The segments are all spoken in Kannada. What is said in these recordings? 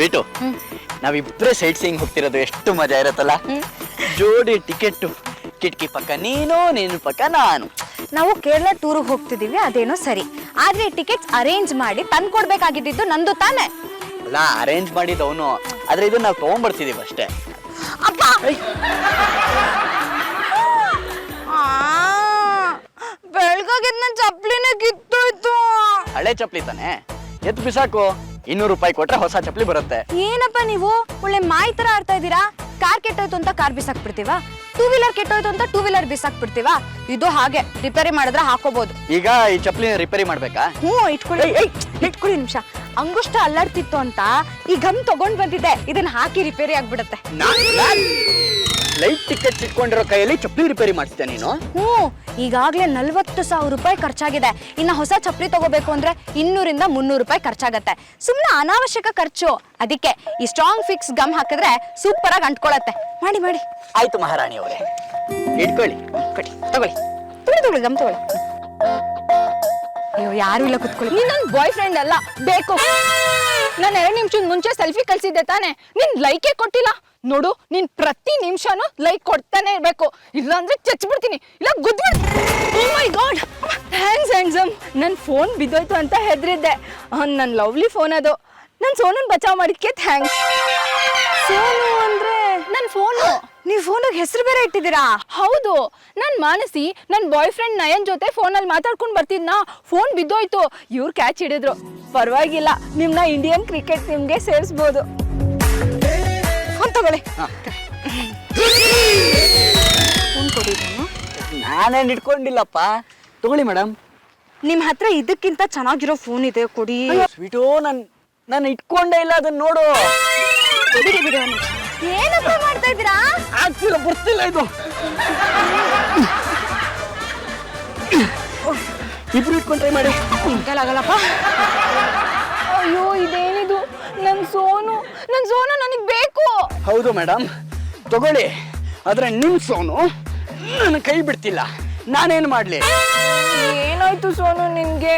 ಸ್ವೀಟು ನಾವಿಬ್ರೆ ಸೈಟ್ ಸೀಯಿಂಗ್ ಹೋಗ್ತಿರೋದು ಎಷ್ಟು ಮಜಾ ಇರತ್ತಲ್ಲ. ಜೋಡಿ ಟಿಕೆಟ್, ಕಿಟಕಿ ಪಕ್ಕ ನೀನು ಪಕ್ಕ ನಾನು. ನಾವು ಕೇರಳ ಟೂರ್ಗೆ ಹೋಗ್ತಿದೀವಿ ಅದೇನೋ ಸರಿ, ಆದ್ರೆ ಟಿಕೆಟ್ಸ್ ಅರೇಂಜ್ ಮಾಡಿ ತಂದ್ಕೊಡ್ಬೇಕಾಗಿದ್ದು ನಂದು ತಾನೆ. ಅಲ್ಲ ಅರೇಂಜ್ ಮಾಡಿದ್ದು ಅವನು, ಆದ್ರೆ ಇದು ನಾವು ತಗೊಂಡ್ಬರ್ತಿದೀವಿ ಅಷ್ಟೇ. ಅಪ್ಪ ಬೆಳ್ಗಾಗಿದ್ ನನ್ ಚಪ್ಲಿನೇ ಕಿತ್ತೋಯ್ತು. ಹಳೆ ಚಪ್ಲಿ ತಾನೆ, ಎತ್ತು ಬಿಸಾಕು. 200 ರೂಪಾಯಿ ಕೊಟ್ರೆ ಹೊಸ ಚಪ್ಲಿ ಬರುತ್ತೆ. ಏನಪ್ಪ ನೀವು ಒಳ್ಳೆ ಮಾಯಿ ತರ ಆಡ್ತಾ ಇದ್ದೀರಾ? ಕಾರ್ ಕೆಟ್ಟೋಯ್ತು ಅಂತ ಕಾರ್ ಬಿಸಾಕ್ ಬಿಡ್ತೀವಾ? 2 ವೀಲರ್ ಕೆಟ್ಟೋಯ್ತು ಅಂತ 2 ವೀಲರ್ ಬಿಸಾಕ್ ಬಿಡ್ತೀವಾ? ಇದು ಹಾಗೆ ರಿಪೇರಿ ಮಾಡಿದ್ರೆ ಹಾಕೋಬಹುದು. ಈಗ ಈ ಚಪ್ಲಿ ರಿಪೇರಿ ಮಾಡ್ಬೇಕಾ? ಇಟ್ಕೊಳ್ಳಿ ನಿಮಿಷ. ಅಂಗುಷ್ಟ ಅಲ್ಲಾಡ್ತಿತ್ತು ಅಂತ ಈ ಗಮ್ ತಗೊಂಡ್ ಬಂದಿದ್ದೆ, ಇದನ್ನ ಹಾಕಿ ರಿಪೇರಿ ಆಗ್ಬಿಡತ್ತೆ. ಲೈಟ್ ಟಿಕೆಟ್ ಇಟ್ಕೊಂಡಿರೋ ಕೈಯಲ್ಲಿ ಚಪ್ಲಿ ರಿಪೇರಿ ಮಾಡಿಸ್ತೀಯ ನೀನು? ಈಗಾಗ್ಲೇ 40,000 ರೂಪಾಯಿ ಖರ್ಚಾಗಿದೆ. ಇನ್ನ ಹೊಸ ಚಪ್ಲಿ ತಗೋಬೇಕು ಅಂದ್ರೆ 200 ರಿಂದ 300 ರೂಪಾಯಿ ಖರ್ಚಾಗತ್ತೆ. ಸುಮ್ನೆ ಅನಾವಶ್ಯಕ ಖರ್ಚು. ಅದಕ್ಕೆ ಈ ಸ್ಟ್ರಾಂಗ್ ಫಿಕ್ಸ್ ಗಮ್ ಹಾಕಿದ್ರೆ ಸೂಪರ್ ಆಗಿ ಅಂಟ್ಕೊಳತ್ತೆ. ಮಾಡಿ. ಆಯ್ತು ಮಹಾರಾಣಿ ಅವರೇ, ಇಟ್ಕೊಳ್ಳಿ. ತಗೊಳ್ಳಿ ಗಮ್ ತಗೊಳ್ಳಿ. ಅಯ್ಯೋ ಯಾರು ಇಲ್ಲ, ಕುತ್ಕೊಳ್ಳಿ. ನೀನ್ ನನ್ ಬಾಯ್ ಫ್ರೆಂಡ್ ಅಲ್ಲ, ಬೇಕು. ನಾನು 2 ನಿಮಿಷದ ಮುಂಚೆ ಸೆಲ್ಫಿ ಕಳ್ಸಿದ್ದೆ ತಾನೆ, ನೀನ್ ಲೈಕೇ ಕೊಟ್ಟಿಲ್ಲ. ನೋಡು, ನೀನ್ ಪ್ರತಿ ನಿಮಿಷನೂ ಲೈಕ್ ಕೊಡ್ತಾನೆ ಇರ್ಬೇಕು, ಇಲ್ಲ ಅಂದ್ರೆ ಚಚ್ಬಿಡ್ತೀನಿ, ಇಲ್ಲ ಗುದ್ಬಿಡ್ತೀನಿ. ಓ ಮೈ ಗಾಡ್, ಥ್ಯಾಂಕ್ಸ್ ಹ್ಯಾಂಡ್ಸಮ್. ನನ್ ಫೋನ್ ಬಿದ್ದೋಯ್ತು ಅಂತ ಹೆದ್ರಿದ್ದೆ. ನನ್ ಲವ್ಲಿ ಫೋನ್ ಅದು. ನನ್ ಸೋನನ್ ಬಚಾವ್ ಮಾಡಿದ್ಕೆ ಥ್ಯಾಂಕ್ಸ್. ಸೋನು ಅಂದ್ರೆ ನನ್ ಫೋನು. ನೀವ್ ಫೋನಿಗೆ ಹೆಸರು ಬೇರೆ ಇಟ್ಟಿದ್ದೀರಾ? ಹೌದು, ನನ್ ಮಾನಸಿ ನನ್ ಬಾಯ್ ಫ್ರೆಂಡ್ ನಯನ್ ಜೊತೆ ಫೋನಲ್ಲಿ ಮಾತಾಡ್ಕೊಂಡ್ ಬರ್ತಿದ್ನಾ, ಫೋನ್ ಬಿದ್ದೋಯ್ತು. ಇವ್ರು ಕ್ಯಾಚ್ ಹಿಡಿದ್ರು. ಪರವಾಗಿಲ್ಲ, ನಿಮ್ನ ಇಂಡಿಯನ್ ಕ್ರಿಕೆಟ್ ನಿಮ್ಗೆ ಸೇರಿಸಬಹುದು. ಫೋನ್ ತಗೊಳ್ಳಿ. ಫೋನ್ ಕೊಡಿ. ನಾನೇನ್ ಇಟ್ಕೊಂಡಿಲ್ಲಪ್ಪ, ತಗೊಳ್ಳಿ ಮೇಡಮ್. ನಿಮ್ ಹತ್ರ ಇದಕ್ಕಿಂತ ಚೆನ್ನಾಗಿರೋ ಫೋನ್ ಇದೆ, ಕೊಡಿ. ಸ್ವೀಟು, ನಾನು ಇಟ್ಕೊಂಡೇ ಇಲ್ಲ, ಅದನ್ನ ನೋಡು. ಬಿಡಿ. ಏನಪ್ಪ ಮಾಡ್ತಾ ಇದ್ದೀರಾ? ಆಗ್ತಿಲ್ಲ, ಬರ್ತಿಲ್ಲ ಇದು. ಇಬ್ರು ಇಟ್ಕೊಂಡು ಟ್ರೈ ಮಾಡಿ. ಆಗಲ್ಲಪ್ಪ. ಅಯ್ಯೋ ಇದೇನಿದು? ನನ್ ಸೋನು ನನಗ್ ಬೇಕು. ಹೌದು ಮೇಡಮ್, ತಗೊಳ್ಳಿ. ಆದ್ರೆ ನಿಮ್ ಸೋನು ನನ್ನ ಕೈ ಬಿಡ್ತಿಲ್ಲ, ನಾನೇನ್ ಮಾಡ್ಲಿ? ಏನಾಯ್ತು ಸೋನು ನಿನ್ಗೆ?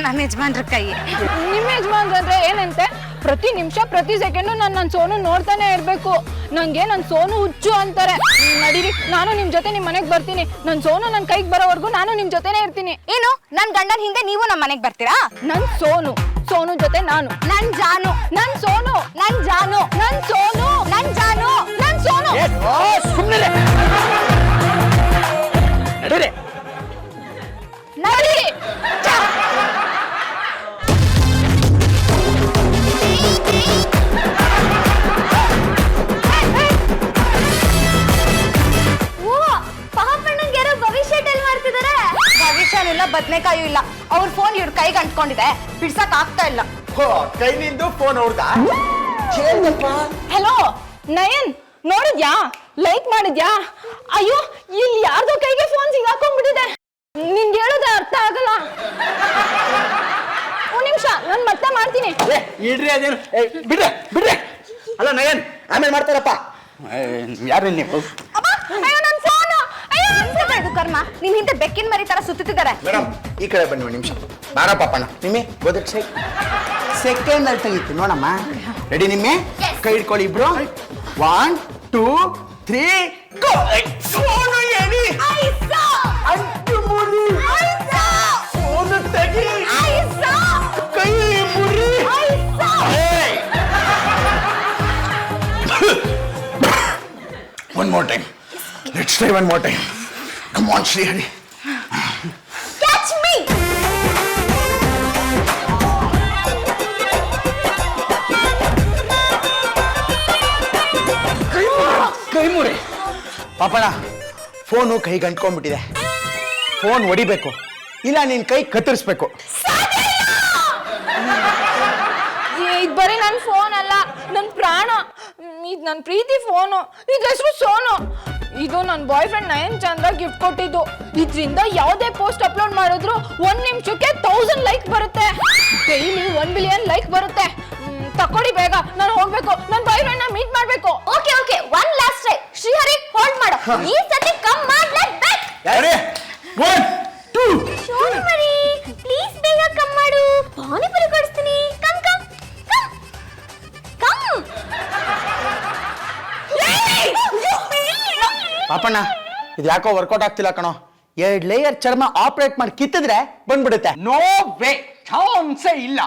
ನಮ್ಮ ಯಜಮಾನ್ರ ಕೈ. ನಿಮ್ಮ ಯಜಮಾನ್ರಂದ್ರೆ ಏನಂತೆ? ಪ್ರತಿ ನಿಮಿಷ ಪ್ರತಿ ಸೆಕೆಂಡು ನನ್ನ ಸೋನು ನೋಡ್ತಾನೆ ಇರ್ಬೇಕು. ನಂಗೆ ನನ್ ಸೋನು ಹುಚ್ಚು ಅಂತಾರೆ. ನಡೀರಿ, ನಾನು ನಿಮ್ ಜೊತೆ ನಿಮ್ ಮನೆಗ್ ಬರ್ತೀನಿ. ನನ್ ಸೋನು ನನ್ ಕೈಗೆ ಬರೋವರೆಗೂ ನಾನು ನಿಮ್ ಜೊತೆನೆ ಇರ್ತೀನಿ. ಏನು, ನನ್ ಗಂಡನ ಹಿಂದೆ ನೀವು ನಮ್ಮ ಮನೆಗ್ ಬರ್ತೀರಾ? ನನ್ ಸೋನು ಜೊತೆ ನಾನು. ನನ್ ಜಾನು, ನನ್ ಸೋನು, ನನ್ ಜಾನು, ನನ್ ಸೋನು, ನನ್ ಜಾನು, ನನ್ ಸೋನು. ಸುಮ್ಮನೆ ನಡೀರಿ. ಭವಿಷ್ಯನಿಲ್ಲ, ಬದನೆಕಾಯೂ ಇಲ್ಲ. ಅವ್ರ ಫೋನ್ ಇವ್ರ ಕೈಗೆ ಅಂಟ್ಕೊಂಡಿದೆ, ಬಿಡ್ಸಕ್ ಆಗ್ತಾ ಇಲ್ಲ. ಕೈ ನಿಂದು ಫೋನ್ ಅವ್ರದಾ? ಹಲೋ ನಯನ್, ನೋಡಿದ್ಯಾ? ಲೈಕ್ ಮಾಡಿದ್ಯಾ? ಅಯ್ಯೋ, ಇಲ್ಲಿ ಯಾರ್ದೋ ಕೈಗೆ ಫೋನ್ ಸಿಗಾಕೊಂಡ್ಬಿಟ್ಟಿದೆ. ನಿನ್ಗೆ ಹೇಳೋದೇ ಅರ್ಥ ಆಗಲ್ಲ. ಒಂದ್ ನಿಮಿಷ, ನಾನು ಮತ್ತೆ ಮಾಡ್ತೀನಿ. ಇಡ್ರಿ, ಅದೇನು ಬಿಡ್ರಿ. ಅಲ್ಲ ನಯನ್, ಆಮೇಲೆ ಮಾಡ್ತಾರಪ್ಪ. ಯಾರು ನೀವು? ಅಯ್ಯೋ ನನ್ ಫೋನು. ಇದು ಕರ್ಮ, ನಿನ್ ಹಿಂದೆ ಬೆಕ್ಕಿನ ಮರಿ ತರ ಸುತ್ತಿದ್ದಾರೆ. ಮೇಡಮ್, ಈ ಕಡೆ ಬನ್ನಿ ಒಂದು ನಿಮಿಷ. ಬಾರ ಪಾಪಣ್ಣ, ನಿಮ್ಮೆ ಗೊತ್ತ ಸೆಕೆಂಡ್ ಅಲ್ಲಿ ತೆಗಿತ್ತು ನೋಡಮ್ಮ. ರೆಡಿ ನಿಮ್ಮೆ? ಕೈ ಇಟ್ಕೊಳ್ಳಿ ಇಬ್ರು. 1 2 3 ಗೋ. ಸೋನು ಏನಿ ಅಂಟು ಮುರಿ, ಸೋನು ತೆಗಿ, ಕೈ ಮುರಿ. One more time. Let's try one more time. Come on, Srihari. Catch me. ಕೈ ಮುರಿ. ಪಾಪಣ್ಣ, ಫೋನು ಕೈಗೆ ಅಂಟ್ಕೊಂಡ್ಬಿಟ್ಟಿದೆ. ಫೋನ್ ಹೊಡಿಬೇಕು, ಇಲ್ಲ ನಿನ್ ಕೈ ಕತ್ತರಿಸ್ಬೇಕು. ಇದು ಬರೀ ನನ್ನ ಫೋನ್ ಅಲ್ಲ, ನನ್ನ ಪ್ರಾಣ. ಇದು ನನ್ನ ಪ್ರೀತಿ ಫೋನು. ಇದು ಹೆಸರು ಸೋನು. ಇದು ನನ್ನ ಬಾಯ್ ಫ್ರೆಂಡ್ ನಯನ್ ಚಂದ್ರ ಗಿಫ್ಟ್ ಕೊಟ್ಟಿದ್ದು. ಇದರಿಂದ ಯಾವುದೇ ಪೋಸ್ಟ್ ಅಪ್ಲೋಡ್ ಮಾಡಿದ್ರು 1 ನಿಮಿಷಕ್ಕೆ 1000 ಲೈಕ್ ಬರುತ್ತೆ. ಡೈಲಿ 1 ಬಿಲಿಯನ್ ಲೈಕ್ ಬರುತ್ತೆ. ತಕೊಳ್ಳಿ ಬೇಗ, ನಾನು ಹೋಗ್ಬೇಕು. ನನ್ನ ಬಾಯ್ ಫ್ರೆಂಡ್ ನ ಮೀಟ್ ಮಾಡ್ಬೇಕು. Okay, one last try. Srihari, hold ಮಾಡು. ಈ ಸತಿ ಕಮ್ ಮಾಡ್ಲೇಬೇಕು. ಯಾರೇ? 1 2 ಸೋನು ಮರಿ, ಪ್ಲೀಸ್ ಬೇಗ ಕಮ್ ಮಾಡು. ಪಾನಿಪುರಿ ಕೊಡಿಸ್ತೀನಿ. ಕಮ್ ಪಾಪಣ್ಣ ಇದು ಯಾಕೋ ವರ್ಕೌಟ್ ಆಗ್ತಿಲ್ಲ ಕಣೋ. 2 ಲೇಯರ್ ಚರ್ಮ ಆಪರೇಟ್ ಮಾಡಿ ಕಿತ್ತಿದ್ರೆ ಬಂದ್ಬಿಡುತ್ತೆ. ನೋ ವೇ, ಚಾನ್ಸೇ ಇಲ್ಲ.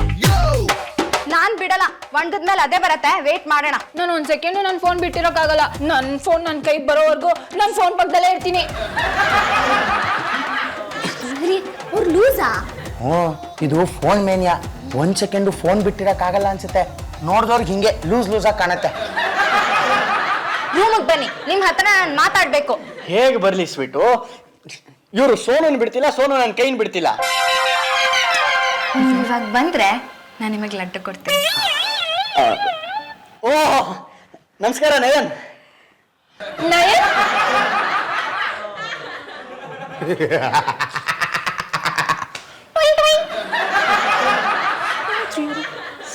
ನಾನ್ ಬಿಡಲ್ಲ, ಒಣಗದ್ಮೇಲೆ ಅದೇ ಬರತ್ತೆ, ವೇಟ್ ಮಾಡೋಣ. ನಾನು ಒಂದ್ ಸೆಕೆಂಡು ನನ್ನ ಫೋನ್ ಬಿಟ್ಟಿರೋಕ್ಕಾಗಲ್ಲ. ನನ್ನ ಫೋನ್ ನನ್ನ ಕೈಗೆ ಬರೋವರೆಗೂ ನನ್ನ ಫೋನ್ ಪಕ್ಕದಲ್ಲೇ ಇರ್ತೀನಿ. ಅವ್ರು ಲೂಸಾ? ಇದು ಫೋನ್ ಮೇನಿಯಾ. 1 ಸೆಕೆಂಡು ಫೋನ್ ಬಿಟ್ಟಿರಕ್ಕಾಗಲ್ಲ ಅನ್ಸುತ್ತೆ. ನೋಡ್ದವ್ರಿಗೆ ಹಿಂಗೆ ಲೂಸ್ ಆಗಿ ಕಾಣತ್ತೆ. ರೂಮಿಗೆ ಬನ್ನಿ, ನಿಮ್ ಹತ್ರ ನಾನು ಮಾತಾಡ್ಬೇಕು. ಹೇಗೆ ಬರ್ಲಿ ಸ್ವೀಟು? ಇವರು ಸೋನನ್ ಬಿಡ್ತಿಲ್ಲ, ಸೋನು ನನ್ನ ಕೈನ್ ಬಿಡ್ತಿಲ್ಲ. ಇವಾಗ ಬಂದ್ರೆ ನಾನು ನಿಮಗೆ ಲಡ್ಡು ಕೊಡ್ತೀನಿ. ಓ ನಮಸ್ಕಾರ Nayan. Nayan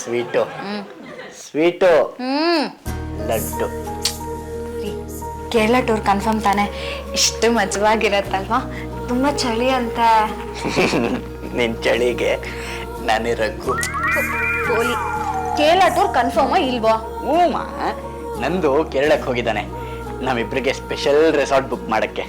sweet sweet laddu. Kerala tour confirm ತಾನೆ? ಇಷ್ಟು ಮಜವಾಗಿರತ್ತಲ್ವಾ? ತುಂಬಾ ಚಳಿ ಅಂತ. ನಿನ್ ಚಳಿಗೆ ನಾನೇ ರಗ್ಗು. ಕೋಲಿ. ಕೇರಳ ಟೂರ್ ಕನ್ಫರ್ಮ್ ಇಲ್ವಾ? ಹ್ಞೂಮ್ಮ, ನಂದು ಕೇರಳಕ್ಕೆ ಹೋಗಿದ್ದಾನೆ. ನಮ್ಮಿಬ್ರಿಗೆ ಸ್ಪೆಷಲ್ ರೆಸಾರ್ಟ್ ಬುಕ್ ಮಾಡಕ್ಕೆ.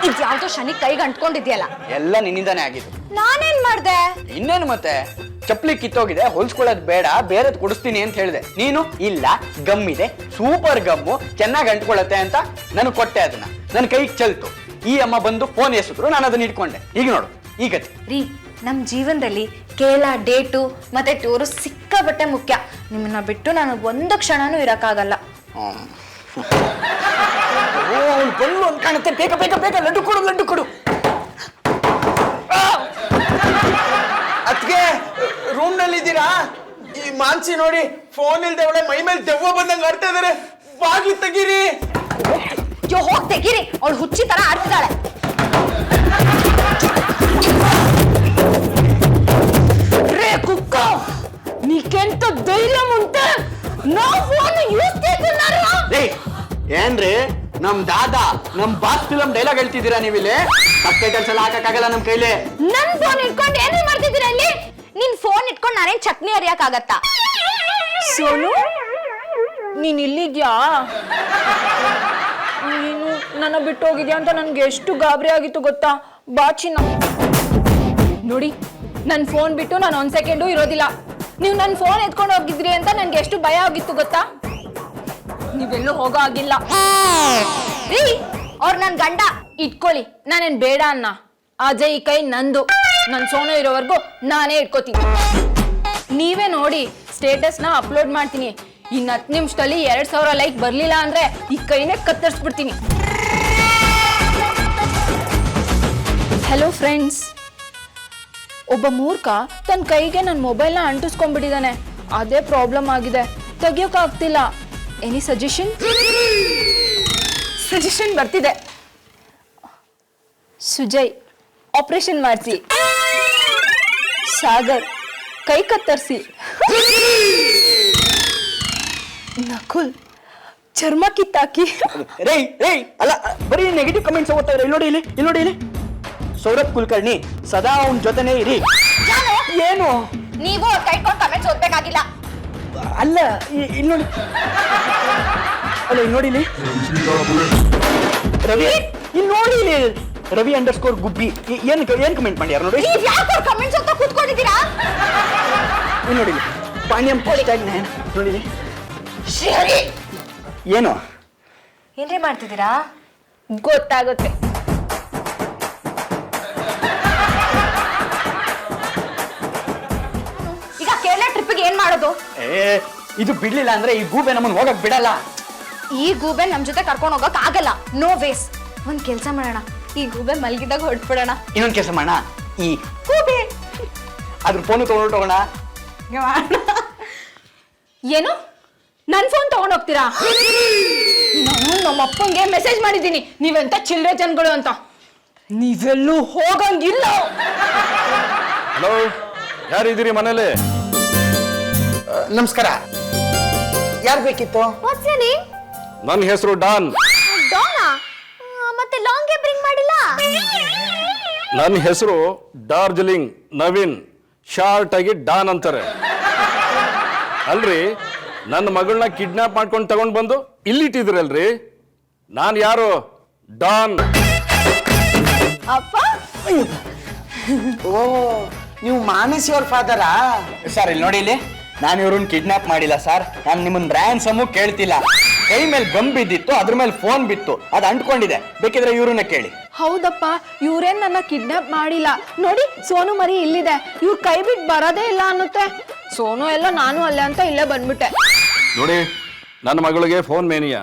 ಇದ್ಯಾವ್ದೋ ಶನಿ ಕೈಗೆ ಅಂಟ್ಕೊಂಡಿದ್ಯಲ್ಲ. ಎಲ್ಲ ನಿನ್ನಿಂದಾನೇ ಆಗಿದ್ದು. ನಾನೇನ್ ಮಾಡ್ದೆ? ಇನ್ನೇನು ಮತ್ತೆ, ಚಪ್ಪಲಿ ಕಿತ್ತೋಗಿದೆ, ಹೊಲ್ಸ್ಕೊಳ್ಳೋದು ಬೇಡ, ಬೇರೆದ್ ಕೊಡಿಸ್ತೀನಿ ಅಂತ ಹೇಳಿದೆ. ನೀನು ಇಲ್ಲ, ಗಮ್ ಇದೆ, ಸೂಪರ್ ಗಮ್ಮು, ಚೆನ್ನಾಗಿ ಅಂಟ್ಕೊಳತ್ತೆ ಅಂತ ನನಗೆ ಕೊಟ್ಟೆ. ಅದನ್ನ ನನ್ನ ಕೈಗೆ ಚಲ್ತು. ಈ ಅಮ್ಮ ಬಂದು ಫೋನ್ ಎಸಿದ್ರು, ನಾನು ಅದನ್ನ ಇಟ್ಕೊಂಡೆ. ಈಗ ನೋಡು ಈಗ ರೀ, ನಮ್ ಜೀವನದಲ್ಲಿ ಕೇರಳ ಡೇಟು ಮತ್ತೆ ಟೂರು ಸಿಕ್ಕಾಬಟ್ಟೆ ಮುಖ್ಯ. ನಿಮ್ಮನ್ನ ಬಿಟ್ಟು ನಾನು ಒಂದು ಕ್ಷಣನೂ ಇರಕ್ಕಾಗಲ್ಲ. ಅವಳು ಬಂದು ಅಂತ ಕಾಣುತ್ತೆ. ಬೇಗ ಬೇಗ ಬೇಗ ಲಡ್ಡು ಕೊಡು, ಲಡ್ಡು ಕೊಡು. ಅದಕ್ಕೆ ರೂಮ್ ನಲ್ಲಿ ಇದ್ದೀರಾ? ಈ ಮಾನ್ಸಿ ನೋಡಿ ಫೋನ್ ಇಲ್ದೆ ಅವಳೆ ಮೈ ಮೇಲೆ ದೆವ್ವ ಬಂದಂಗೆ ಆಡ್ತಾ ಇದಾರೆ. ಬಾಗಿ ತೆಗೀರಿ. ಹೋಗ್ ತೆಗೀರಿ, ಅವಳು ಹುಚ್ಚಿ ತರ ಆಡ್ತಿದ್ದಾಳೆ. ರೇ ಕುಕ್ಕ, నీకెంత ధైర్యం ఉంటే నా ఫోన్ యూస్ చేస్తున్నారు? ಏನ್ರಿ ನಮ್ ದಾದಾ ನಮ್ ಬಾಸ್ ಫಿಲಂ ಡೈಲಾಗ್ ಹೇಳ್ತಿದ್ದೀರಾ ನೀವಿಲ್ಲಿ? ಸಬ್ಟೈಟಲ್ಸ್ ಎಲ್ಲ ಹಾಕಕ್ಕಾಗಲ್ಲ ನಮ್ ಕೈಲಿ. ನನ್ ಫೋನ್ ಇಟ್ಕೊಂಡು ಏನೇ ಮಾಡ್ತಿದ್ದೀರಾ ಅಲ್ಲಿ? ನಿನ್ ಫೋನ್ ಇಟ್ಕೊಂಡು ನಾನೇನ್ ಚಟ್ನಿ ಅರಿಯಕ್ಕಾಗತ್ತಾ? ಸೋನು, ನೀನ್ ಇಲ್ಲಿದ್ಯಾ? ನೀನು ನನ್ನ ಬಿಟ್ಟು ಹೋಗಿದ್ಯಾ ಅಂತ ನನ್ಗೆ ಎಷ್ಟು ಗಾಬರಿ ಆಗಿತ್ತು ಗೊತ್ತಾ? ಬಾಚಿನ ನೋಡಿ, ನನ್ನ ಫೋನ್ ಬಿಟ್ಟು ನಾನು 1 ಸೆಕೆಂಡು ಇರೋದಿಲ್ಲ. ನೀವು ನನ್ನ ಫೋನ್ ಎತ್ಕೊಂಡು ಹೋಗಿದ್ರಿ ಅಂತ ನನ್ಗೆ ಎಷ್ಟು ಭಯ ಆಗಿತ್ತು ಗೊತ್ತಾ? ನೀವೆಲ್ಲೂ ಹೋಗೋ ಆಗಿಲ್ಲ. ರೀ, ಅವ್ರು ನನ್ ಗಂಡ. ಇಟ್ಕೊಳ್ಳಿ, ನಾನೇನ್ ಬೇಡ ಅನ್ನ. ಆಜೆ ಈ ಕೈ ನಂದು. ನನ್ ಸೋನು ಇರೋವರೆಗೂ ನಾನೇ ಇಟ್ಕೋತೀನಿ. ನೀವೇ ನೋಡಿ, ಸ್ಟೇಟಸ್ನ ಅಪ್ಲೋಡ್ ಮಾಡ್ತೀನಿ. ಇನ್ನು 10 ನಿಮಿಷದಲ್ಲಿ 2000 ಲೈಕ್ ಬರ್ಲಿಲ್ಲ ಅಂದ್ರೆ ಈ ಕೈನೇ ಕತ್ತರಿಸ್ಬಿಡ್ತೀನಿ. ಹಲೋ ಫ್ರೆಂಡ್ಸ್, ಒಬ್ಬ ಮೂರ್ಖ ತನ್ನ ಕೈಗೆ ನನ್ನ ಮೊಬೈಲ್ನ ಅಂಟಿಸ್ಕೊಂಡ್ಬಿಟ್ಟಿದ್ದಾನೆ. ಅದೇ ಪ್ರಾಬ್ಲಮ್ ಆಗಿದೆ, ತೆಗಿಯೋಕ್ಕಾಗ್ತಿಲ್ಲ. ಎನಿ ಸಜೆಷನ್ ಬರ್ತಿದೆ. ಸುಜಯ್, ಆಪರೇಷನ್ ಮಾಡಿಸಿ. ಸಾಗರ್, ಕೈ ಕತ್ತರಿಸಿ. ನಕುಲ್, ಚರ್ಮ ಕಿತ್ತಾಕಿ. ರೇ ಅಲ್ಲ, ಬರೀ ನೆಗೆಟಿವ್ ಕಮೆಂಟ್ಸ್ ಓದ್ತಾ ಇದ್ರೆ. ಇಲ್ಲಿ ನೋಡಿ ಇಲ್ಲಿ. ಸೌರಭ್ ಕುಲಕರ್ಣಿ, ಸದಾ ಅವನ ಜೊತೆನೇ ಇರಿ. ಏನು ನೀವು ಕೈಕೊಂಡು ಕಮೆಂಟ್ಸ್ ಓದ್ಬೇಕಾಗಿಲ್ಲ. ಅಲ್ಲ, ಇಲ್ಲಿ ನೋಡಿ. ಅಲ್ಲ, ಇಲ್ಲಿ ನೋಡಿ ಇಲ್ಲಿ. ರವಿ, ಇಲ್ಲಿ ನೋಡಿ ಇಲ್ಲಿ. ರವಿ _ ಗುಬ್ಬಿ ಏನು ಕಮೆಂಟ್ ಮಾಡ್ಯಾರ ನೋಡಿ. ನೀವ್ ಯಾಕೆ ಕಮೆಂಟ್ಸ್ ಓದ್ತಾ ಕೂತ್ಕೊಂಡಿದ್ದೀರಾ? ಇಲ್ಲಿ ನೋಡಿ ಇಲ್ಲಿ. ಪಾಣ್ಯಂ # ನೋಡಿ ಇಲ್ಲಿ. ಸರಿ, ಏನು ಏನ್ರಿ ಮಾಡ್ತಿದ್ದೀರಾ? ಗೊತ್ತಾಗುತ್ತೆ. ಈಗ ಕೇರಳ ಟ್ರಿಪ್ಗೆ ಏನ್ ಮಾಡೋದು? ಇದು ಬಿಡ್ಲಿಲ್ಲ ಅಂದ್ರೆ ಈ ಗೂಬೆ ನಮ್ಮನ್ನ ಹೋಗಕ್ ಬಿಡಲ್ಲ. ಈ ಗೂಬೆ ನಮ್ ಜೊತೆ ಕರ್ಕೊಂಡು ಹೋಗಕ್ ಆಗಲ್ಲ. No ways. ಒಂದ್ ಕೆಲ್ಸ ಮಾಡೋಣ, ಈ ಗೂಬೆ ಮಲ್ಗಿದಾಗ ಹೊರಟ್ಬಿಡೋಣ. ಇನ್ನೊಂದ್ ಕೆಲಸ ಮಾಡೋಣ, ಈ ಗೂಬೆ ಅದ್ರ ಫೋನು ತಗೊಂಡೋಗೋಣ. ಏನು, ನನ್ನ ಫೋನ್ ತಗೊಂಡು ಹೋಗ್ತೀರಾ? ನಾನು ನಮ್ಮ ಅಪ್ಪಂಗೆ ಮೆಸೇಜ್ ಮಾಡಿದ್ದೀನಿ, ನೀವೆಂತ ಚಿಲ್ಲರೆ ಜನಗಳು ಅಂತ. ನೀವೆಲ್ಲೂ ಹೋಗಂಗಿಲ್ಲ. ಹಲೋ, ಯಾರಿದ್ದೀರಿ ಮನೇಲಿ? ನಮಸ್ಕಾರ. ಯಾರು ಬೇಕಿತ್ತು? ನನ್ನ ಹೆಸರು ಡಾನ್. ಮತ್ತೆ ಲಾಂಗ್ ಬ್ರಿಂಗ್ ಮಾಡಿಲ್ಲ? ನನ್ನ ಹೆಸರು ಡಾರ್ಜಿಲಿಂಗ್ ನವೀನ್. ಶಾರ್ಟ್ ಆಗಿ ಡಾನ್ ಅಂತಾರೆ. ಅಲ್ರಿ, ನನ್ನ ಮಗಳನ್ನ ಕಿಡ್ನಾಪ್ ಮಾಡ್ಕೊಂಡು ತಗೊಂಡ್ ಬಂದು ಇಲ್ಲಿಟ್ಟಿದ್ರಲ್ರಿ. ನಾನು ಯಾರು? ಡಾನ್. ಅಪ್ಪ ಓ ನೀವು ಮಾನಸಿ ಅವ್ರ ಫಾದರಾ? ಸರ್ ಇಲ್ಲಿ ನೋಡಿ, ಇಲ್ಲಿ ನಾನು ಇವ್ರನ್ನ ಕಿಡ್ನಾಪ್ ಮಾಡಿಲ್ಲ ಸರ್. ನಾನು ನಿಮ್ಮನ್ನ ರ್ಯಾನ್ಸಮು ಕೇಳ್ತಿಲ್ಲ. ಕೈ ಮೇಲೆ ಗಮ್ ಬಿದ್ದಿತ್ತು, ಅದ್ರ ಮೇಲೆ ಫೋನ್ ಬಿತ್ತು, ಅದು ಅಂಟ್ಕೊಂಡಿದೆ. ಬೇಕಿದ್ರೆ ಇವ್ರನ್ನ ಕೇಳಿ. ಹೌದಪ್ಪ, ಇವ್ರೇನ್ ನನ್ನ ಕಿಡ್ನಾಪ್ ಮಾಡಿಲ್ಲ. ನೋಡಿ ಸೋನು ಮರಿ ಇಲ್ಲಿದೆ. ಇವ್ರ ಕೈ ಬಿಟ್ಟು ಬರೋದೇ ಇಲ್ಲ ಅನ್ನುತ್ತೆ. ಸೋನು ಎಲ್ಲ ನಾನು ಅಲ್ಲೇ ಅಂತ ಇಲ್ಲೇ ಬಂದ್ಬಿಟ್ಟೆ. ನೋಡಿ, ನನ್ನ ಮಗಳಿಗೆ ಫೋನ್ ಮೇನಿಯಾ.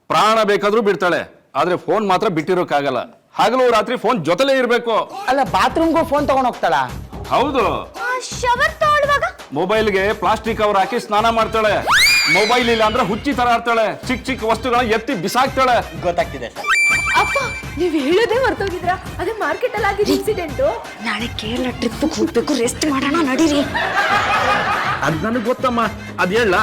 ಪ್ರಾಣ ಬೇಕಾದ್ರೂ ಬಿಡ್ತಾಳೆ, ಆದ್ರೆ ಫೋನ್ ಮಾತ್ರ ಬಿಟ್ಟಿರೋಕ್ಕಾಗಲ್ಲ. ಹಗಲು ರಾತ್ರಿ ಫೋನ್ ಜೊತೆಲೇ ಇರಬೇಕು. ಅಲ್ಲ, ಬಾತ್ರೂಮ್ಗೂ ಫೋನ್ ತಗೊಂಡ್ ಹೋಗ್ತಾಳ? ಹೌದು. ಶವರ್ ತಗೊಳ್ಳುವಾಗ ಮೊಬೈಲ್ಗೆ ಪ್ಲಾಸ್ಟಿಕ್ ಕವರ್ ಹಾಕಿ ಸ್ನಾನ ಮಾಡ್ತಾಳೆ. ಮೊಬೈಲ್ ಇಲ್ಲ ಅಂದ್ರೆ ಹುಚ್ಚಿ ತರ ಆಡ್ತಾಳೆ. ಚಿಕ್ಕ ಚಿಕ್ಕ ವಸ್ತುಗಳನ್ನ ಎತ್ತಿ ಬಿಸಾಕ್ತಾಳೆ. ಗೊತ್ತಾಗ್ತಿದೆ ಸರ್. ಅಪ್ಪ ನೀವ್ ಹೇಳೋದೇ ಮರ್ತೋಗಿದ್ರ? ಅದೇ ಮಾರ್ಕೆಟ್ ಅಲ್ಲಿ ಆಗಿದ್ದ ಇನ್ಸಿಡೆಂಟು. ನಾಳೆ ಕೇರಳ ಟ್ರಿಪ್ ಹೋಗ್ಬೇಕು, ರೆಸ್ಟ್ ಮಾಡೋಣ, ನಡೀರಿ. ಅದ್ ನನಗೆ ಗೊತ್ತಮ್ಮ, ಅದ್ ಹೇಳ.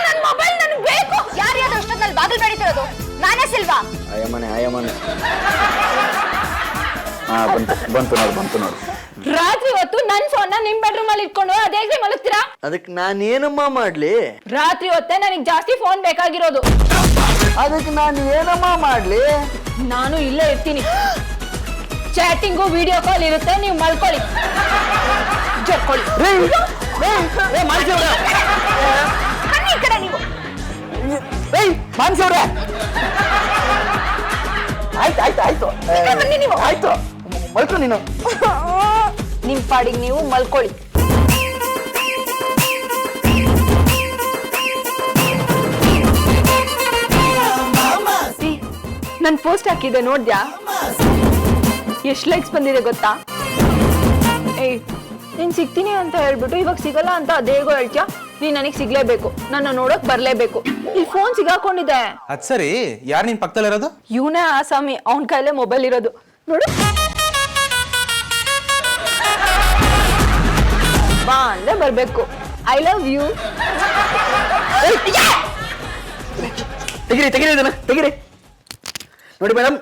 ನನ್ನ ಮೊಬೈಲ್ ನನಗೆ ಬೇಕು. ಯಾರ್ಯಾರು ಅಷ್ಟೊತ್ತಲ್ಲಿ ಬಾಗಿಲು ನಡೀತಿರೋದು? ನಾನೇ ಸಿಲ್ವಾ? ಆಯಮ್ಮನೆ ಬಂತು ನೋಡು. ರಾತ್ರಿ ಹೊತ್ತು ನನ್ ಫೋನ್ನ ನಿಮ್ ಬೆಡ್ರೂಮ್ ಅಲ್ಲಿ ಇಟ್ಕೊಂಡು ಅದೇ ಮಲಗ್ತೀರಾ? ಅದಕ್ಕೆ ನಾನೇನಮ್ಮ ಮಾಡ್ಲಿ? ರಾತ್ರಿ ಹೊತ್ತೆ ನನಗ್ ಜಾಸ್ತಿ ಫೋನ್ ಬೇಕಾಗಿರೋದು. ಅದಕ್ಕೆ ನಾನು ಏನಮ್ಮ ಮಾಡ್ಲಿ? ನಾನು ಇಲ್ಲೇ ಇರ್ತೀನಿ. ಚಾಟಿಂಗು ವಿಡಿಯೋ ಕಾಲ್ ಇರುತ್ತೆ, ನೀವು ಮಲ್ಕೊಳ್ಳಿ. ಜೊಕ್ಕೊಳ್ಳಿ. ಬನ್ನಿ ಈ ಕಡೆ ನೀವು. ಮಾನ್ಸವ್ರೆ, ಆಯ್ತು ಬನ್ನಿ ನೀವು. ಆಯ್ತು, ಮಲ್ಕೊ ನೀನು. ನಿಮ್ ಪಾಡಿಗೆ ನೀವು ಮಲ್ಕೊಳ್ಳಿ. ನನ್ ಪೋಸ್ಟ್ ಹಾಕಿದೆ ನೋಡ್ದ್ಯಾ? ಎಷ್ಟ್ ಲೈಕ್ಸ್ ಬಂದಿದೆ ಗೊತ್ತಾ? ಏಯ್, ನೀನ್ ಸಿಗ್ತೀನಿ ಅಂತ ಹೇಳ್ಬಿಟ್ಟು ಇವಾಗ ಸಿಗಲ್ಲ ಅಂತ ಅದೇಗೋ ಹೇಳ್ತ್ಯಾ? ನೀನ್ ನನಗ್ ಸಿಗ್ಲೇಬೇಕು, ನನ್ನ ನೋಡಕ್ ಬರ್ಲೇಬೇಕು. ಈ ಫೋನ್ ಸಿಗಾಕೊಂಡಿದೆ. ಅದ್ ಸರಿ, ಯಾರು ನಿನ್ ಪಕ್ಕದಲ್ಲಿರೋದು? ಇವನೇ ಆಸಾಮಿ, ಅವನ್ ಕೈಲೇ ಮೊಬೈಲ್ ಇರೋದು ನೋಡು. ಬಾ ಅಂದ್ರೆ ಬರ್ಬೇಕು. I love you. ತೆಗಿರಿ. ನೋಡಿ ಮೇಡಮ್,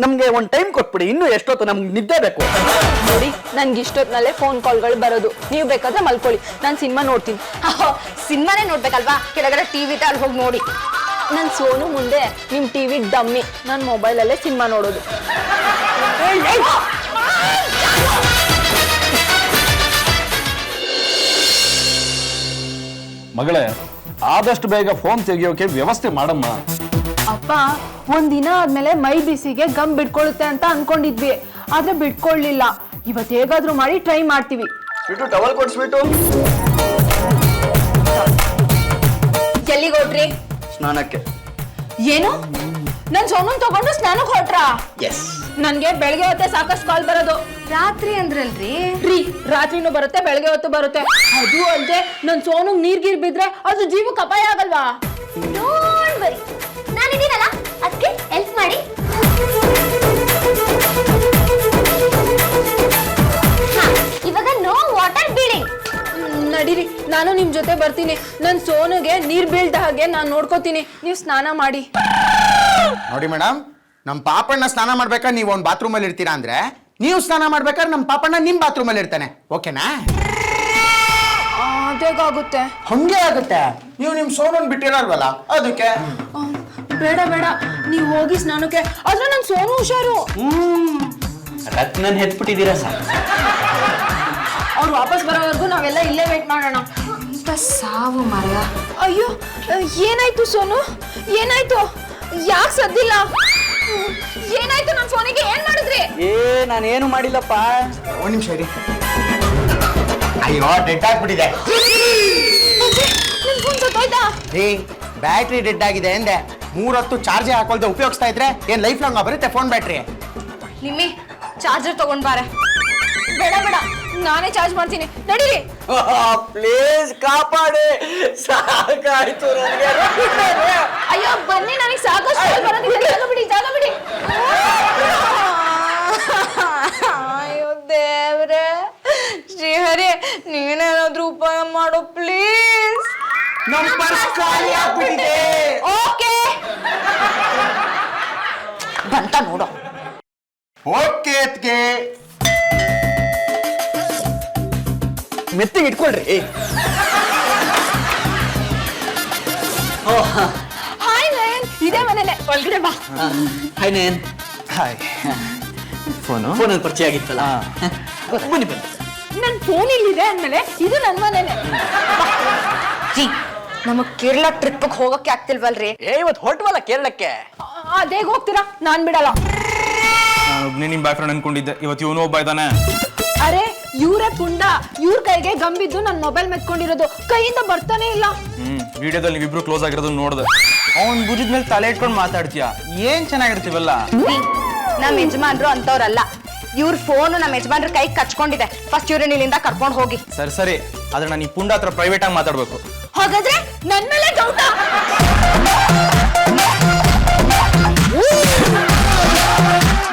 ನಮ್ಗೆ ಒಂದು ಟೈಮ್ ಕೊಟ್ಬಿಡಿ. ಇನ್ನೂ ಎಷ್ಟೊತ್ತು? ನಮ್ಗೆ ನಿದ್ದೆ ಬೇಕು. ನೋಡಿ, ನನ್ಗೆ ಇಷ್ಟೊತ್ನಲ್ಲೇ ಫೋನ್ ಕಾಲ್ಗಳು ಬರೋದು. ನೀವು ಬೇಕಾದ್ರೆ ಮಲ್ಕೊಳ್ಳಿ, ನಾನು ಸಿನಿಮಾ ನೋಡ್ತೀನಿ. ಸಿನಿಮಾನೇ ನೋಡ್ಬೇಕಲ್ವಾ? ಕೆಳಗಡೆ ಟಿವಿ ಇದೆ, ಅಲ್ಲಿ ಹೋಗಿ ನೋಡಿ. ನನ್ ಸೋನು ಮುಂದೆ ನಿಮ್ ಟಿವಿ ಡಮ್ಮಿ. ನನ್ನ ಮೊಬೈಲಲ್ಲೇ ಸಿನಿಮಾ ನೋಡೋದು. ಮಗಳೇ, ಆದಷ್ಟು ಬೇಗ ಫೋನ್ ತೆಗಿಯೋಕೆ ವ್ಯವಸ್ಥೆ ಮಾಡಮ್ಮ. ಅಪ್ಪ, ಒಂದಿನ ಆದ್ಮೇಲೆ ಮೈ ಬಿಸಿಗೆ ಗಮ್ ಬಿಟ್ಕೊಳ್ಳುತ್ತೆ ಅಂತ ಅನ್ಕೊಂಡಿದ್ವಿ, ಆದ್ರೆ ಬಿಟ್ಕೊಳ್ಳಿಲ್ಲ. ಇವತ್ತು ಹೇಗಾದ್ರೂ ಮಾಡಿ ಟ್ರೈ ಮಾಡ್ತೀವಿ. ಟವಲ್ ಕೊಡ್ಸ್ಬಿಟ್ಟು ಎಲ್ಲಿಗೆ ಹೊಟ್ರಿ? ಸ್ನಾನಕ್ಕೆ. ಏನು? ನನ್ ಸೋನನ್ ತಗೊಂಡು ಸ್ನಾನಕ್ಕೆ ಹೊರಟ್ರಾ? ಎಸ್. ನನ್ಗೆ ಬೆಳಗ್ಗೆ ಹೊತ್ತೆ ಸಾಕಷ್ಟು ಕಾಲ್ ಬರೋದು. ರಾತ್ರಿ ಅಂದ್ರಲ್ರಿ? ರಾತ್ರಿನೂ ಬರುತ್ತೆ, ಬೆಳಗ್ಗೆ ಹೊತ್ತು ಬರುತ್ತೆ. ಅದು ಅಲ್ಲದೆ ನನ್ ಸೋನುಗ್ ನೀರ್ಗೀರ್ ಬಿದ್ರೆ ಅದು ಜೀವಕ್ಕೆ ಅಪಾಯ ಆಗಲ್ವಾ? ಡೋಂಟ್ ವರಿ, ನಾನಿದ್ದೀನಲ್ಲ, ಅದಕ್ಕೆ ಹೆಲ್ಪ್ ಮಾಡಿ. ಇವಾಗ ನೋ ವಾಟರ್ ಬೀಳಿಂಗ್. ನಡೀರಿ, ನಾನು ನಿಮ್ ಜೊತೆ ಬರ್ತೀನಿ. ನನ್ ಸೋನುಗೆ ನೀರ್ ಬೀಳ್ದ ಹಾಗೆ ನಾನ್ ನೋಡ್ಕೋತೀನಿ, ನೀವ್ ಸ್ನಾನ ಮಾಡಿ. ನೋಡಿ ಮೇಡಮ್, ನಮ್ ಪಾಪಣ್ಣ ಸ್ನಾನ ಮಾಡ್ಬೇಕಾದ್ರೆ ನೀವು ಒಂದು ಬಾತ್ರೂಮ್ ಅಲ್ಲಿ ಇರ್ತೀರಾ ಅಂದ್ರೆ, ನೀವು ಸ್ನಾನ ಮಾಡ್ಬೇಕಾದ್ರೆ ನಮ್ ಪಾಪಣ್ಣ ನಿಮ್ ಬಾತ್ರೂಮ್ ಅಲ್ಲಿ ಇರ್ತಾನೆ. ಓಕೆನಾ? ಅದೇಗಾಗುತ್ತೆ? ಹಂಗೆ ಆಗುತ್ತೆ. ನೀವು ನಿಮ್ ಸೋನನ್ ಬಿಟ್ಟಿರಲ್ವಲ್ಲ, ಅದಕ್ಕೆ. ಬೇಡ ನೀವ್ ಹೋಗಿ ಸ್ನಾನಕ್ಕೆ. ಆದ್ರೆ ನನ್ ಸೋನು ಹುಷಾರು. ರತ್ನನ್ ಹೆತ್ಬಿಟ್ಟಿದ್ದೀರಾ ಸರ್. ಅವ್ರು ವಾಪಸ್ ಬರೋವರೆಗೂ ನಾವೆಲ್ಲ ಇಲ್ಲೇ ವೇಟ್ ಮಾಡೋಣ. ಸಾವು ಮರ. ಅಯ್ಯೋ, ಏನಾಯ್ತು ಸೋನು? ಏನಾಯ್ತು? ಯಾಕೆ ಸದ್ದಿಲ್ಲ? ಏನಾಯ್ತು ನನ್ ಫೋನಿಗೆ? ಏನ್ ಮಾಡಿದ್ರಿ? ನಾನೇನು ಮಾಡಿಲ್ಲಪ್ಪ. ಒಂದ್ ನಿಮಿಷ ಇರಿ. ಅಯ್ಯೋ, ಡೆಡ್ ಆಗ್ಬಿಟ್ಟಿದೆ. ನನ್ ಫೋನ್ ಸತ್ತೋಯ್ತಾ? ಬ್ಯಾಟ್ರಿ ಡೆಡ್ ಆಗಿದೆ ಎಂದೆ. 3 ಹೊತ್ತು ಚಾರ್ಜ್ ಹಾಕೊಳ್ದೆ ಉಪಯೋಗಿಸ್ತಾ ಇದ್ರೆ ಏನ್ ಲೈಫ್ ಲಾಂಗ್ ಬರುತ್ತೆ ಫೋನ್ ಬ್ಯಾಟ್ರಿ. ನಿಮ್ಮಿ ಚಾರ್ಜರ್ ತಗೊಂಡ್ ಬಾರ. ಬೇಡ ನಾನೇ ಚಾರ್ಜ್ ಮಾಡ್ತೀನಿ, ನಡೀರಿ. ಪ್ಲೀಸ್ ಕಾಪಾಡಿ, ಸಾಕಾಯ್ತು ನನಗೆ. ಅಯ್ಯೋ ಬನ್ನಿ, ನನಗೆ ಸಾಕಷ್ಟು ಬರೋದಿದೆ. ಜಾಗ ಬಿಡಿ. ಅಯ್ಯೋ ದೇವ್ರೆ, ಶ್ರೀಹರಿ, ನೀನೇನಾದ್ರೂ ಉಪಾಯ ಮಾಡೋ ಪ್ಲೀಸ್. ನಮ್ ಪರ್ಸ್ ಖಾಲಿ ಆಗ್ಬಿಟ್ಟಿದೆ. ಓಕೆ ಬಂತ ನೋಡೋ. ಓಕೆ. ಮೆತ್ತಿಗೆ ಇಟ್ಕೊಳ್ರಿ. ಹಾಯ್ ನಯನ್, ಇದೇ ಮನೇಲೆ ಒಳಗಡೆ ಬಾ. ಹಾಯ್ ನೇನ್. ಹಾಯ್ ಫೋನು ಫೋನಲ್ಲಿ ಪರಿಚಯ ಆಗಿತ್ತಲ್ಲ. ಬನ್ನಿ ಬನ್ನಿ. ನನ್ ಫೋನ್ ಇಲ್ಲಿದೆ ಅಂದ್ಮೇಲೆ ಇದು ನನ್ ಮನೇನೆ. ರೀ ನಮಗ್ ಕೇರಳ ಟ್ರಿಪ್ ಹೋಗಕ್ಕೆ ಆಗ್ತಿಲ್ವಲ್ರಿ? ಇವತ್ತು ಹೊರಟವಲ್ಲ ಕೇರಳಕ್ಕೆ. ಅದೇಗ ಹೋಗ್ತೀರಾ? ನಾನ್ ಬಿಡಲ್ಲ. ನಾನೊಬ್ನೇ ನಿಮ್ ಬಾಯ್ ಫ್ರೆಂಡ್ ಅನ್ಕೊಂಡಿದ್ದೆ, ಇವತ್ತು ಇವನು ಒಬ್ಬ ಇದ್ದಾನೆ. ಅರೆ ಇವ್ರೇ ಪುಂಡ, ಇವ್ರ ಕೈಗೆ ಗಂಬಿದ್ದು ನನ್ ಮೊಬೈಲ್ ಮೆತ್ಕೊಂಡಿರೋದು, ಕೈಯಿಂದ ಬರ್ತಾನೆ ಇಲ್ಲ. ವಿಡಿಯೋದಲ್ಲಿ ನೀವಿಬ್ರು ಕ್ಲೋಸ್ ಆಗಿರೋದು ನೋಡ್ದೆ. ಅವ್ನ್ ಬುದ್ಧಿದ ಮೇಲೆ ತಲೆ ಇಟ್ಕೊಂಡು ಮಾತಾಡ್ತೀಯ, ಏನ್ ಚೆನ್ನಾಗಿರ್ತೀವಲ್ಲ. ನಮ್ ಯಜಮಾನ್ರು ಅಂತವ್ರಲ್ಲ. ಇವ್ರ ಫೋನ್ ನಮ್ ಯಜಮಾನ್ರ ಕೈ ಕಚ್ಕೊಂಡಿದೆ. ಫಸ್ಟ್ ಇವ್ರನ್ನ ಇಲ್ಲಿಂದ ಕರ್ಕೊಂಡು ಹೋಗಿ. ಸರಿ ಆದ್ರೆ ನಾನು ಈ ಪುಂಡ ಹತ್ರ ಪ್ರೈವೇಟ್ ಆಗಿ ಮಾತಾಡ್ಬೇಕು. ಹಾಗಾದ್ರೆ ನನ್ ಮೇಲೆ ಡೌಟ?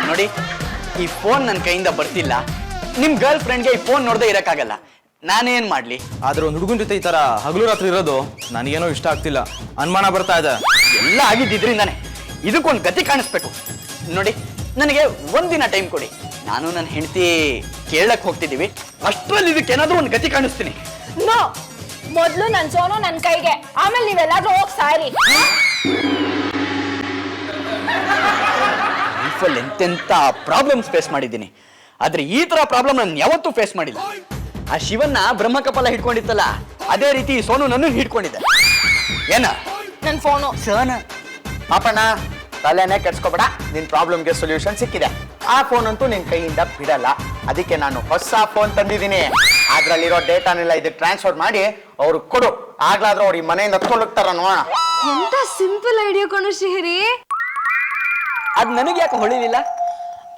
ನೋಡಿ, ಈ ಫೋನ್ ನನ್ನ ಕೈಯಿಂದ ಬರ್ತಿಲ್ಲ. ನಿಮ್ ಗರ್ಲ್ ಫ್ರೆಂಡ್ಗೆ ಈ ಫೋನ್ ನೋಡದೆ ಇರಕ್ಕಾಗಲ್ಲ. ನಾನೇನ್ ಮಾಡ್ಲಿ? ಆದ್ರೆ ಒಂದು ಹುಡುಗನ ಜೊತೆ ಈ ತರ ಹಗಲು ರಾತ್ರಿ ಇರೋದು ನನಗೇನೋ ಇಷ್ಟ ಆಗ್ತಿಲ್ಲ. ಅನುಮಾನ ಬರ್ತಾ ಇದೆ. ಎಲ್ಲ ಆಗಿದ್ದಿದ್ರಿಂದಾನೆ. ಇದಕ್ಕೊಂದು ಗತಿ ಕಾಣಿಸ್ಬೇಕು. ನೋಡಿ, ನನಗೆ ಒಂದಿನ ಟೈಮ್ ಕೊಡಿ. ನಾನು ನನ್ನ ಹೆಂಡತಿ ಕೇಳಕ್ ಹೋಗ್ತಿದ್ದೀವಿ. ಅಷ್ಟರಲ್ಲಿ ಇದಕ್ಕೇನಾದ್ರೂ ಒಂದು ಗತಿ ಕಾಣಿಸ್ತೀನಿ. ನೋ, ಮೊದ್ಲು ನನ್ ಸೋನು ನನ್ ಕೈಗೆ, ಆಮೇಲೆ ನೀವೆಲ್ಲಾದ್ರೂ ಹೋಗ್ ಸಾರಿ. ಲೈಫಲ್ಲಿ ಎಂತೆಂತ ಪ್ರಾಬ್ಲಮ್ಸ್ ಫೇಸ್ ಮಾಡಿದ್ದೀನಿ, ಆದ್ರೆ ಈ ತರ ಪ್ರಾಬ್ಲಮ್ ನಾನು ಯಾವತ್ತೂ ಫೇಸ್ ಮಾಡಿಲ್ಲ. ಆ ಶಿವನ್ನ ಬ್ರಹ್ಮಕಪಾಲ ಹಿಡ್ಕೊಂಡಿತ್ತಲ್ಲ, ಅದೇ ರೀತಿ ಸೋನು ನನ್ನ ಹಿಡ್ಕೊಂಡಿದ್ದೆ. ಏನ ನನ್ ಫೋನು ಸೋನ ಪಾಪಣ್ಣ, ತಲೆನೇ ಕೆಡ್ಸ್ಕೊಬೇಡ. ನಿನ್ ಪ್ರಾಬ್ಲಮ್ಗೆ ಸೊಲ್ಯೂಷನ್ ಸಿಕ್ಕಿದೆ. ಆ ಫೋನ್ ಅಂತೂ ನಿನ್ ಕೈಯಿಂದ ಬಿಡಲ್ಲ. ಅದಕ್ಕೆ ನಾನು ಹೊಸ ಫೋನ್ ತಂದಿದ್ದೀನಿ. ಅದ್ರಲ್ಲಿರೋ ಡೇಟಾನೆಲ್ಲ ಇದಕ್ಕೆ ಟ್ರಾನ್ಸ್ಫರ್ ಮಾಡಿ ಅವ್ರು ಕೊಡು. ಆಗ್ಲಾದ್ರೂ ಅವ್ರು ಈ ಮನೆಯಿಂದ ತೊಲಗ್ತಾರ ನೋಡೋಣ. ಎಂತ ಸಿಂಪಲ್ ಐಡಿಯಾ ಕಣು ಶ್ರೀಹರಿ. ಅದ್ ನನಗೆ ಯಾಕೆ ಹೊಳಿಲಿಲ್ಲ?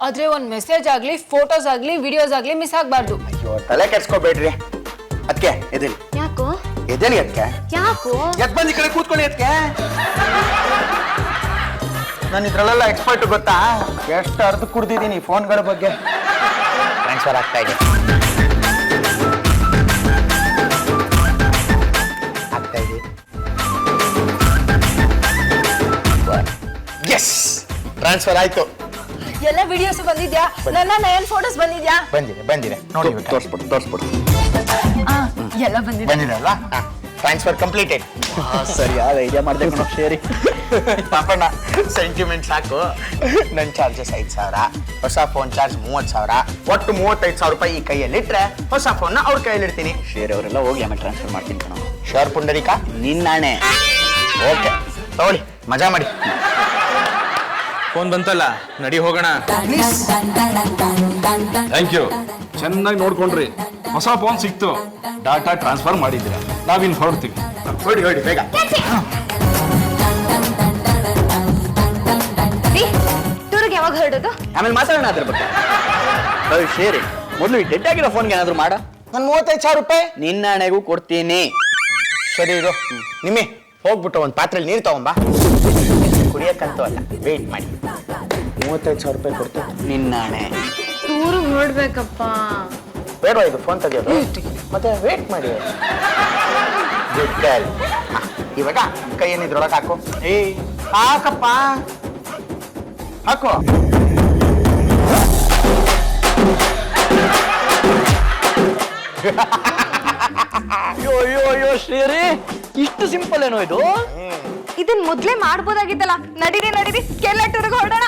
ಆದ್ರೆ ಒಂದ್ ಮೆಸೇಜ್ ಆಗ್ಲಿ, ಫೋಟೋಸ್ ಆಗ್ಲಿ, ವಿಡಿಯೋಸ್ ಆಗ್ಲಿ ಮಿಸ್ ಆಗ್ಬಾರ್ದು. ಅಯ್ಯೋ, ತಲೆ ಕೆಡ್ಸ್ಕೊಬೇಡ್ರಿ. ಅದಕ್ಕೆ ಎದೇಳಿ ಯಾಕೋ ಎದೇಳಿ ಅದಕ್ಕೆ ಯಾಕೋ ಎದ್ ಬಂದ್ ಈ ಕಡೆ ಕೂತ್ಕೊಳ್ಳಿ. ಅದಕ್ಕೆ ನಾನು ಇದ್ರಲ್ಲೆಲ್ಲ ಎಕ್ಸ್ಪರ್ಟ್ ಗೊತ್ತಾ. ಎಷ್ಟು ಅರ್ಧ ಕುಡ್ದಿದ್ದೀನಿ ಫೋನ್ಗಳ ಬಗ್ಗೆ. ಟ್ರಾನ್ಸ್ಫರ್ ಆಗ್ತಾ ಇದೆ. ಎಸ್, ಟ್ರಾನ್ಸ್ಫರ್ ಆಯ್ತು. ಎಲ್ಲ ವಿಡಿಯೋಸ್ ಬಂದಿದ್ಯಾ? ನನ್ನ ನಯನ್ ಫೋಟೋಸ್ ಬಂದಿದ್ಯಾ? ಬಂದಿದೆ ನೋಡಿ. ತೋರಿಸ್ಬಿಡು. ಎಲ್ಲ ಬಂದಿದೆ. ಬಂದಿದೆ ಅಲ್ವಾ? Transfer completed. ಸರಿಯಾದ ಐಡಿಯಾ ಮಾಡ್ದೆ ಕಣೋ ಶೇರಿ. ಪಾಪಣ್ಣ, ಸೆಂಟಿಮೆಂಟ್ ಸಾಕು. ನನ್ನ ಚಾರ್ಜಸ್ 5,000, ಹೊಸ ಫೋನ್ ಚಾರ್ಜ್ 30,000, ಒಟ್ಟು 35,000 ರೂಪಾಯಿ ಈ ಕೈಯಲ್ಲಿಟ್ರೆ ಹೊಸ ಫೋನ್ನ ಅವ್ರ ಕೈಯಲ್ಲಿಡ್ತೀನಿ. ಶೇರಿ ಅವರೆಲ್ಲ ಹೋಗಿ ಆಮೇಲೆ ಟ್ರಾನ್ಸ್ಫರ್ ಮಾಡ್ತೀನಿ ಕಣೋ. ಶೋರ್ ಪುಂಡರಿಕ, ನಿನ್ನಾಣೆ. ಓಕೆ ತಗೊಳ್ಳಿ, ಮಜಾ ಮಾಡಿ. ಫೋನ್ ಬಂತಲ್ಲ, ನಡಿ ಹೋಗೋಣ. ಥ್ಯಾಂಕ್ ಯು, ಚೆನ್ನಾಗಿ ನೋಡ್ಕೊಂಡ್ರಿ. ಹೊಸ ಫೋನ್ ಸಿಕ್ತು, ಡಾಟಾ ಟ್ರಾನ್ಸ್ಫರ್ ಮಾಡಿದ್ದೀರಾ. ನಾವಿನ್ ಹೊರಡ್ತೀವಿ. ಹೊಡಿ ಬೇಗ. ಟೂರ್ಗೆ ಯಾವಾಗ ಹೊರಡೋದು? ಆಮೇಲೆ ಮಾತಾಡೋಣ ಅದ್ರ ಬಗ್ಗೆ. ಶೇರಿ, ಮೊದಲು ಈ ಡೆಡ್ ಆಗಿರೋ ಫೋನ್ಗೆ ಏನಾದ್ರು ಮಾಡ. ನಾನು 35,000 ರೂಪಾಯಿ ನಿನ್ನಾಣೆಗೂ ಕೊಡ್ತೀನಿ. ಸರಿ ಇರು. ನಿಮ್ಮಿ ಹೋಗ್ಬಿಟ್ಟು ಒಂದು ಪಾತ್ರೆಯಲ್ಲಿ ನೀರು ತಗೊಂಬಾ. ಕುಡಿಯಕ್ಕಂತೂ ಅಲ್ಲ, ವೇಟ್ ಮಾಡಿ. 35,000 ರೂಪಾಯಿ ಕೊಡ್ತೀನಿ. ನಿನ್ನಾಣೆ. ಟೂರ್ ಹೊರಡ್ಬೇಕಪ್ಪ. ಬೇಡ ಇದು ಫೋನ್ ತೆಗಿಯೋದು, ಮತ್ತೆ ವೇಟ್ ಮಾಡಿ. Good girl. ಇವಾಗ ಕೈ ಏನಿದ್ರೊಳಗೆ ಹಾಕು. ಹಾಕಪ್ಪ, ಹಾಕು. ಅಯ್ಯೋ ಶ್ರೀರಿ, ಇಷ್ಟು ಸಿಂಪಲ್ ಏನೋ ಇದು? ಇದನ್ ಮೊದ್ಲೇ ಮಾಡ್ಬೋದಾಗಿದ್ದಲ್ಲ. ನಡೀರಿ ಕೇರಳ ಟೂರ್ಗೆ ಹೊರಡೋಣ.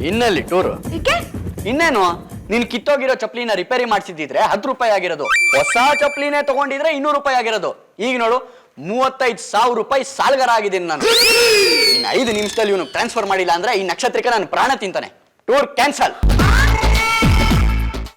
ಇನ್ನಲ್ಲಿ ಟೂರು? ಏಕೆ? ಇನ್ನೇನು, ನೀನ್ ಕಿತ್ತೋಗಿರೋ ಚಪ್ಲಿನ ರಿಪೇರಿ ಮಾಡಿಸಿದ್ರೆ 10 ರೂಪಾಯಿ ಆಗಿರೋದು, ಹೊಸ ಚಪ್ಲಿನೇ ತಗೊಂಡಿದ್ರೆ 200 ರೂಪಾಯಿ ಆಗಿರೋದು. ಈಗ ನೋಡು, 35,000 ರೂಪಾಯಿ ಸಾಲಗಾರ ಆಗಿದ್ದೀನಿ ನಾನು. ಇನ್ನು 5 ನಿಮಿಷದಲ್ಲಿ ಇವನು ಟ್ರಾನ್ಸ್ಫರ್ ಮಾಡಿಲ್ಲ ಅಂದ್ರೆ ಈ ನಕ್ಷತ್ರಕ್ಕೆ ನಾನು ಪ್ರಾಣ ತಿಂತಾನೆ. Tour cancel.